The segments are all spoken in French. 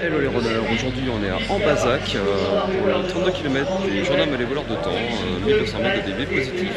Hello les runners, aujourd'hui on est à Ambazac pour le 32 km des gendarmes et les voleurs de temps, 1200 mètres de DB positif.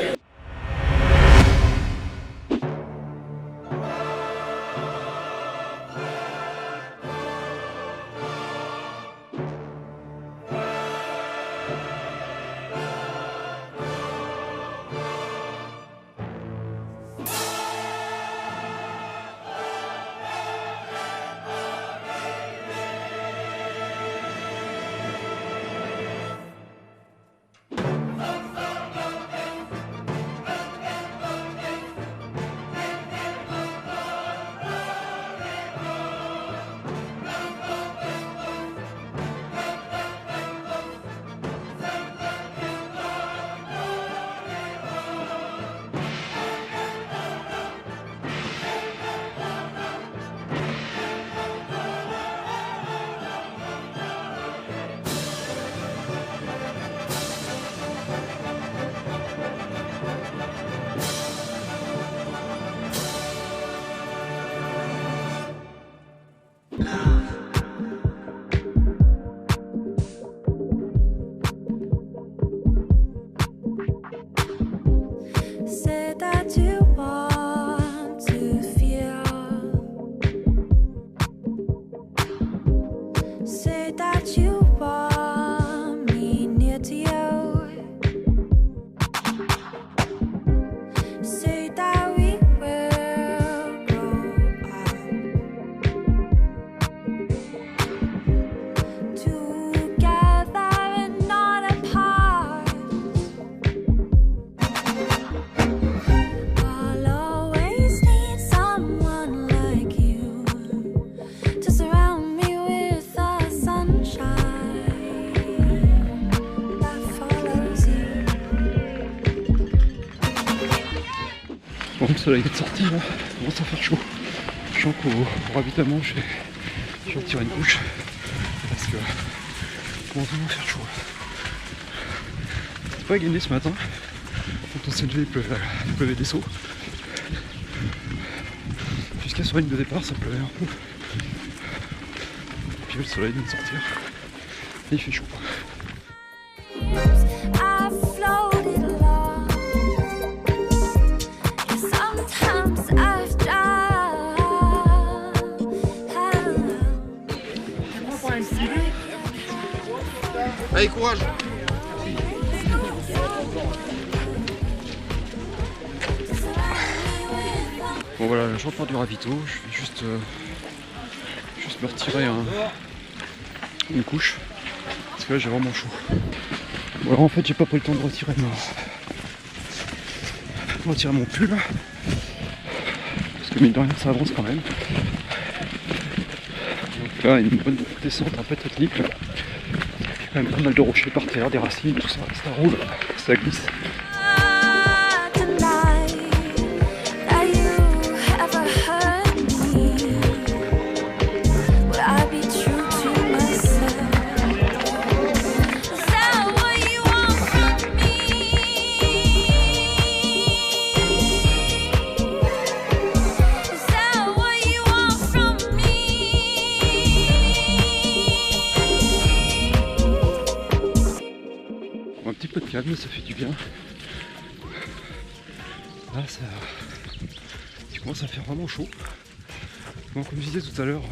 Bon, le soleil est sorti là, il commence à faire chaud. Je sens qu'au ravitaillement je vais retirer une couche parce que il commence vraiment à faire chaud. C'était pas gagné ce matin. Quand on s'est levé, il pleuvait des seaux. Jusqu'à sur la ligne de départ, ça pleuvait un peu. Et puis le soleil vient de sortir et il fait chaud. Allez, courage! Bon voilà, je repars du ravito, je vais juste me retirer une couche parce que là j'ai vraiment chaud. Bon alors en fait j'ai pas pris le temps de retirer mon pull parce que mine de rien ça avance quand même. Donc là une bonne descente un peu technique là. Il y a quand même pas mal de rochers par terre, des racines, tout ça, ça roule, ça glisse. Un petit peu de calme, ça fait du bien. Là, il commence à faire vraiment chaud. Donc, comme je disais tout à l'heure,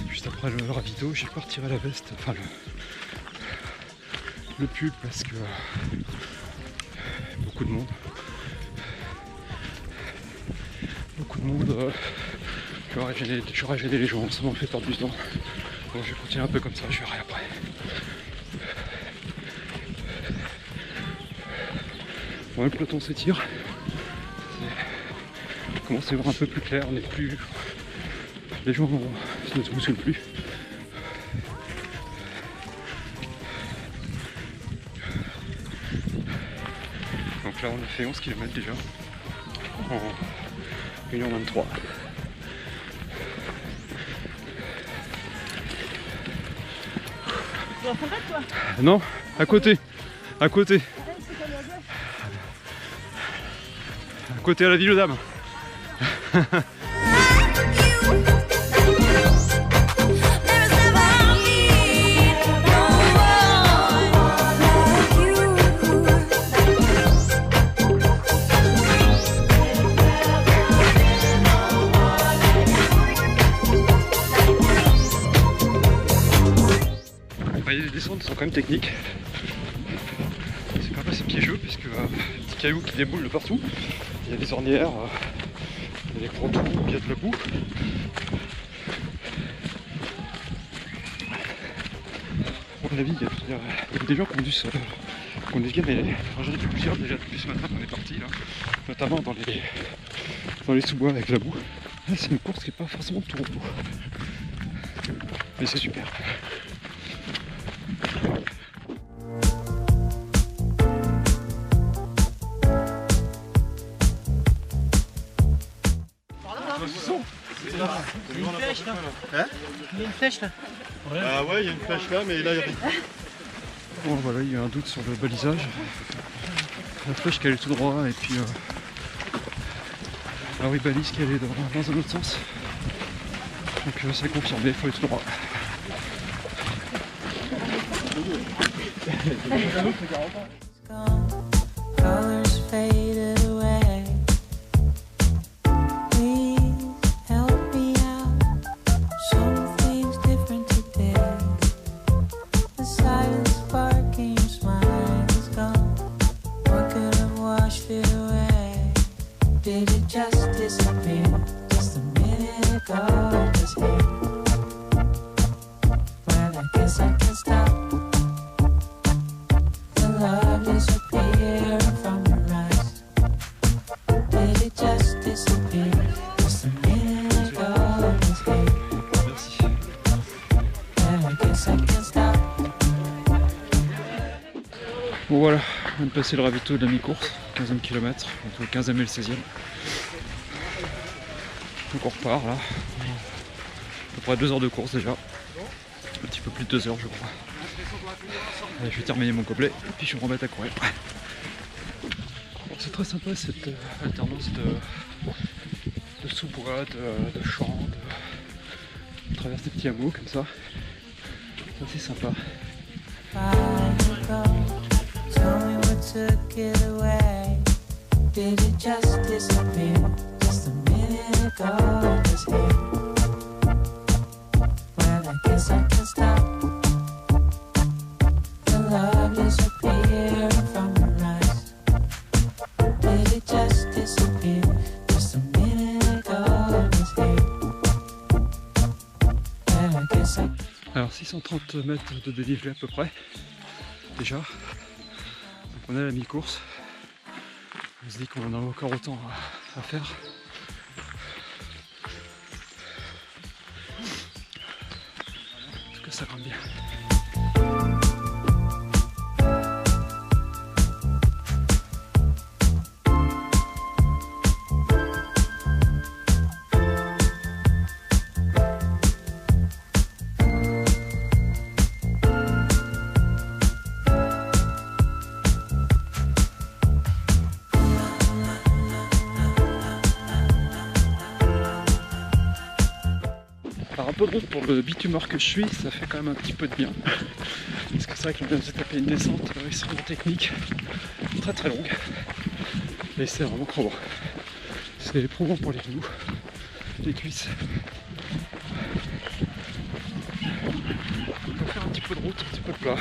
juste après le ravito, j'ai pas retiré la veste, enfin le pull parce que beaucoup de monde. J'aurais gêné les gens, ça m'a fait perdre du temps. Donc je vais continuer un peu comme ça, je verrai après. Bon, le peloton s'étire. On commence à voir un peu plus clair, on est plus. Les gens ne se bousculent plus. Donc là on a fait 11 km déjà en 1h23. Tu vas en fait, toi? Non, à côté. À côté. À côté à la Ville-aux-Dames. There is never Bah, les descentes sont quand même techniques. C'est quand même assez piégeux puisque des petits cailloux qui déboulent de partout. Il y a des ornières, il y a des grands trous, il y a de la boue. À mon avis, il y a des gens qui conduisent gameler. J'en ai vu plusieurs déjà depuis ce matin quand on est parti là, notamment dans les sous-bois avec la boue. Là, c'est une course qui n'est pas forcément de tout repos. Mais c'est super. Il y a une flèche là. Hein? Il y a une flèche là. Ah ouais, il y a une flèche là, mais là il y a rien. Bon voilà, il y a un doute sur le balisage. La flèche qui allait tout droit et puis ah oui, balise qui allait dans un autre sens. Donc c'est confirmé, il faut aller tout droit. Colors faded away. Please help me out. Something's different today. The silent sparking smile is gone. What could have washed it away? Did it just disappear? Just a minute ago it was here. Well, I guess I can stop. The love disappeared from your eyes. Did it just disappear? Just a minute ago it was here. Merci. Well, I guess I can stop. Bon voilà, on vient de passer le ravito de la mi-course, 15e kilomètre, entre le 15e et le 16e. Donc on repart là. À peu près 2 heures de course déjà. Un petit peu plus de 2 heures je crois. Allez, je vais terminer mon gobelet et puis je vais me remettre à courir. Bon, c'est très sympa cette alternance de sous-bois, de champs, de traverse des petits hameaux comme ça. C'est assez sympa. Tell me what took it away. Did it just disappear? Just a minute ago it was here. Well, I guess I can stop. The love disappeared from your eyes. Did it just disappear? Just a minute ago it was here. Well, I guess I. Alors 630 mètres de dénivelé à peu près, déjà. Donc on est à la mi-course. On se dit qu'on en a encore autant à faire. En tout cas ça grimpe bien. Alors un peu de route pour le bitumeur que je suis, ça fait quand même un petit peu de bien. Parce que c'est vrai que je viens de se taper une descente extrêmement technique, très très longue. Et c'est vraiment crevant. C'est éprouvant pour les genoux, les cuisses. On va faire un petit peu de route, un petit peu de plat.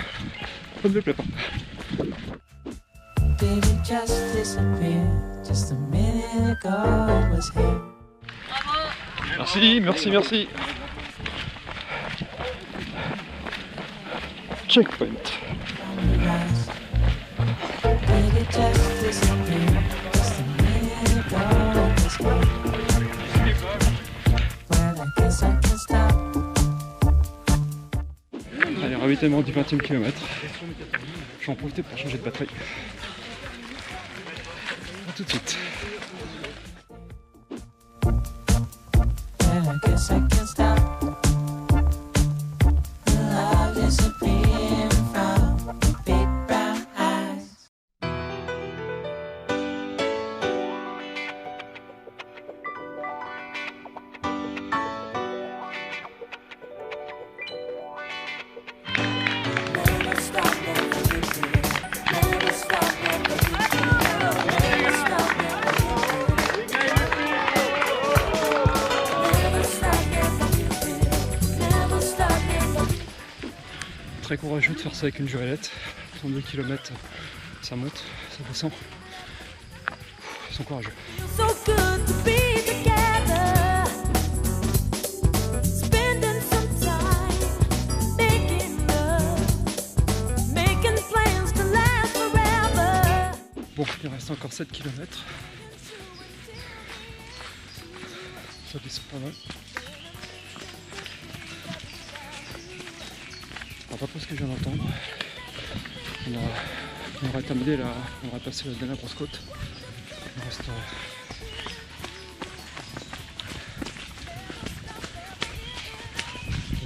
Ça ne me plaît pas. Did it just disappear? Just a minute ago it was here. Merci, merci, merci. Checkpoint. Did it just disappear? Just a minute ago it was here. Well, I guess I can stop. Allez, ravitaillement du 20e kilomètre. Je vais en profiter pour changer de batterie. A tout de suite. Well, I guess I can stop. The love disappearing from your big brown eyes. Never stop, never begin. Never stop, never begin. Never stop, never très courageux de faire ça avec une jurellette. 32 km, ça monte, ça descend. Ils sont courageux. So good to be together, spending some time making love, making plans to last forever. Bon, il reste encore 7 km. Ça descend pas mal. Alors, d'après ce que je viens d'entendre, on aurait terminé là, on aurait passé la dernière grosse côte. Il reste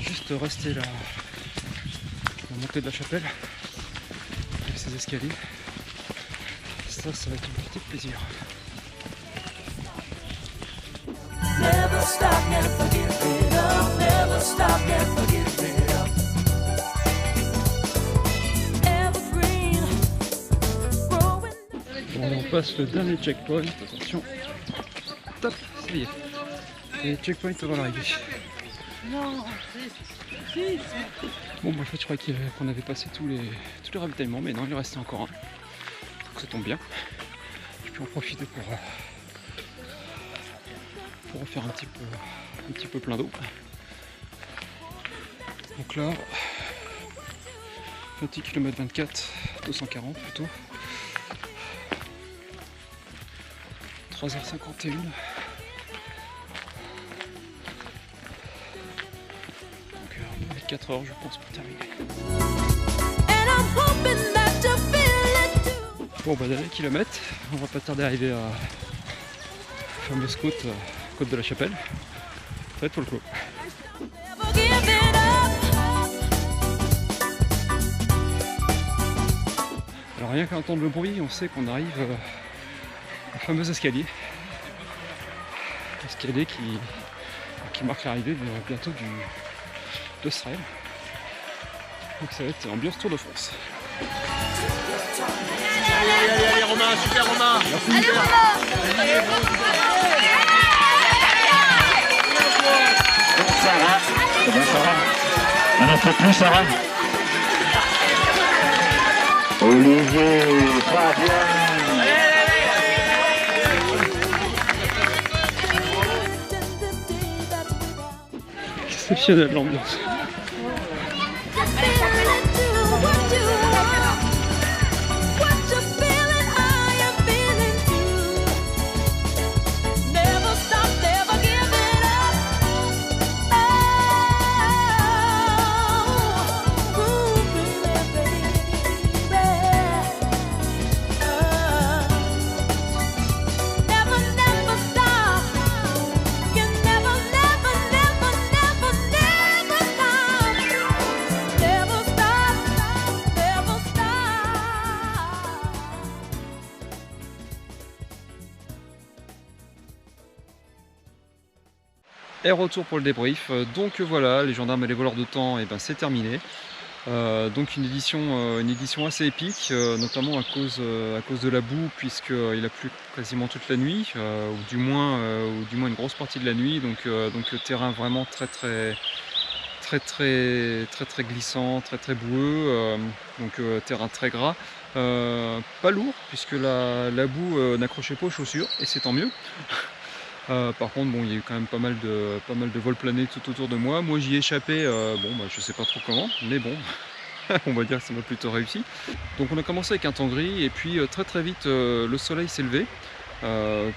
juste rester la montée de la chapelle avec ses escaliers. Ça va être une partie de plaisir. Never stop, never give it up. Never stop, never give it up. Evergreen, growing. Bon, on passe le dernier checkpoint. Attention. Top, ça y est. Et checkpoint avant l'arrivée. Non, Bon, bah, en fait, je croyais qu'on avait passé tous les ravitaillements, mais non, il en restait encore un. Donc ça tombe bien. Je peux en profiter pour refaire un petit peu plein d'eau. Donc là, 20 km 24, 240 plutôt. 3h51. Donc 4 heures je pense pour terminer. And I'm hoping that you feel it too. Bon bah dernier kilomètre, on va pas tarder à arriver à la fameuse côte de la Chapelle. Ça va être pour le coup. Never give it up. Alors rien qu'à entendre le bruit, on sait qu'on arrive au fameux escalier. Escalier qui marque l'arrivée bientôt de Srael. Donc ça va être ambiance Tour de France. Allez, Romain, super Romain. Sarah, c'est bien Sarah. On n'en peut plus Sarah. Olivier, Fabien. Exceptionnelle l'ambiance. You feel it too. What you want, what you feeling, I am feeling too. Never stop, never give it up. Oh, groovy, baby. Never, never stop. You never, never, never, never, never stop. Never stop, never stop. Et retour pour le débrief. Donc voilà, les gendarmes et les voleurs de temps, et ben c'est terminé. Donc une édition assez épique, notamment à cause de la boue, puisqu'il a plu quasiment toute la nuit, ou du moins une grosse partie de la nuit. Donc terrain vraiment très glissant, très boueux, terrain très gras. Pas lourd, puisque la boue n'accrochait pas aux chaussures, et c'est tant mieux. Par contre, bon, il y a eu quand même pas mal de vols planés tout autour de moi. Moi, j'y ai échappé, je sais pas trop comment, mais bon, on va dire que ça m'a plutôt réussi. Donc on a commencé avec un temps gris, et puis très vite, le soleil s'est levé.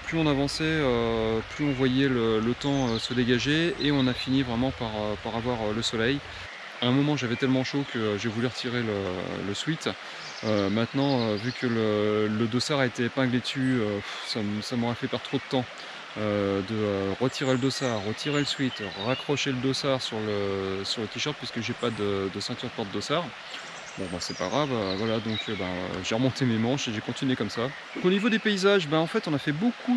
Plus on avançait, plus on voyait le temps se dégager, et on a fini vraiment par avoir le soleil. À un moment, j'avais tellement chaud que j'ai voulu retirer le sweat. Maintenant, vu que le dossard a été épinglé dessus, ça m'aurait fait perdre trop de temps. De retirer le dossard, retirer le sweat, raccrocher le dossard sur le t-shirt, puisque j'ai pas de ceinture porte-dossard. Bon bah c'est pas grave, voilà, donc j'ai remonté mes manches et j'ai continué comme ça. Au niveau des paysages, en fait on a fait beaucoup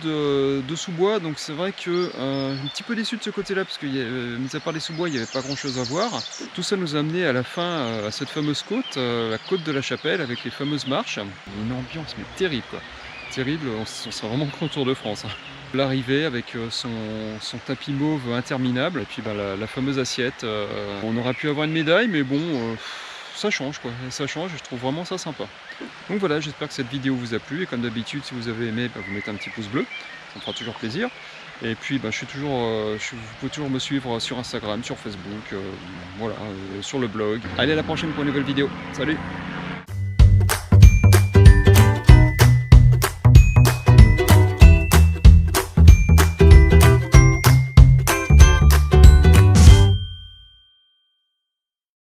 de sous-bois, donc c'est vrai que un petit peu déçu de ce côté-là, parce que mis à part les sous-bois, il n'y avait pas grand-chose à voir. Tout ça nous a amené à la fin à cette fameuse côte, la côte de la Chapelle, avec les fameuses marches. Une ambiance mais terrible quoi. Terrible, on serait vraiment au Tour de France. l'arrivée avec son tapis mauve interminable et puis bah, la fameuse assiette. On aurait pu avoir une médaille, mais bon, ça change quoi, ça change et je trouve vraiment ça sympa. Donc voilà, j'espère que cette vidéo vous a plu et comme d'habitude, si vous avez aimé, bah, vous mettez un petit pouce bleu, ça me fera toujours plaisir. Et puis bah, vous pouvez toujours me suivre sur Instagram, sur Facebook, voilà, sur le blog. Allez, à la prochaine pour une nouvelle vidéo. Salut!